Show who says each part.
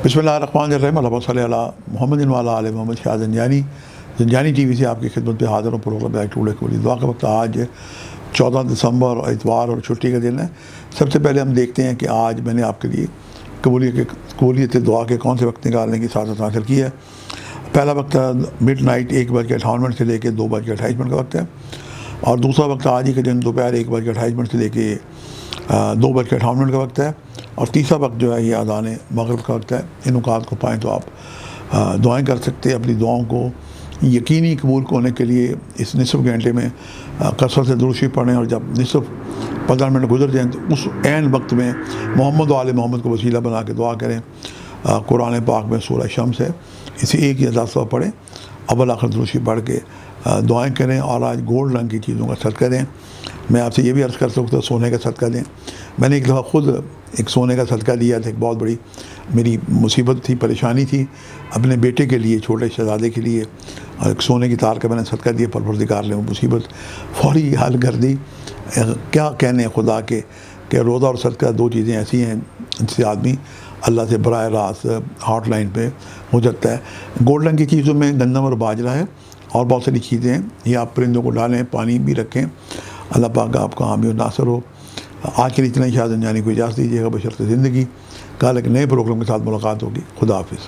Speaker 1: بسم اللہ الرحمن الرحیم، اللہم صلی علی محمد وعلی آل محمد۔ شاہ زنجانی ٹی وی سے آپ کی خدمت پہ حاضر ہوں پروگرام بیک ٹوڈے کے لیے۔ دعا کا وقت آج 14 دسمبر اتوار اور چھٹی کا دن ہے۔ سب سے پہلے ہم دیکھتے ہیں کہ آج میں نے آپ کے لیے قبولیت دعا کے کون سے وقت نکالنے کی سعادت حاصل کی ہے۔ پہلا وقت مڈ نائٹ 1:58 سے لے کے 2:28 کا وقت ہے، اور دوسرا وقت آج ہی کے دن دوپہر 1:28 سے لے کے 2:58 کا وقت ہے، اور تیسرا وقت جو ہے یہ اذان مغرب کا وقت ہے۔ ان اوقات کو پائیں تو آپ دعائیں کر سکتے ہیں۔ اپنی دعاؤں کو یقینی قبول ہونے کے لیے اس نصف گھنٹے میں کثرت سے درود شریف پڑھیں، اور جب نصف 15 منٹ گزر جائیں تو اس عین وقت میں محمد و آل محمد کو وسیلہ بنا کے دعا کریں۔ قرآن پاک میں سورہ شمس ہے، اسے ایک یا 10 دفعہ پڑھیں، اول آخر درود شریف پڑھ کے دعائیں کریں، اور آج گولڈ رنگ کی چیزوں کا صدقہ دیں۔ میں آپ سے یہ بھی عرض کر سکتا ہوں سونے کا صدقہ دیں۔ میں نے ایک دفعہ خود ایک سونے کا صدقہ دیا تھا، ایک بہت بڑی میری مصیبت تھی، پریشانی تھی، اپنے بیٹے کے لیے، چھوٹے شہزادے کے لیے، اور ایک سونے کی تار کا میں نے صدقہ دیا۔ پروردگار نے وہ مصیبت فوری حل کر دی۔ کیا کہنے خدا کے کہ روزہ اور صدقہ دو چیزیں ایسی ہیں جن سے آدمی اللہ سے براہ راست ہاٹ لائن پہ ہو جاتا ہے۔ گولڈ رنگ کی چیزوں میں گندم اور باجرہ ہے، اور بہت ساری چیزیں ہیں۔ یہ آپ پرندوں کو ڈالیں، پانی بھی رکھیں۔ اللہ پاک آپ کا حامی و ناصر ہو۔ آج کے لیے اتنا ہی۔ شاہ زنجانی کو اجازت دیجیے گا بشرط زندگی۔ کل ایک نئے پروگرام کے ساتھ ملاقات ہوگی۔ خدا حافظ۔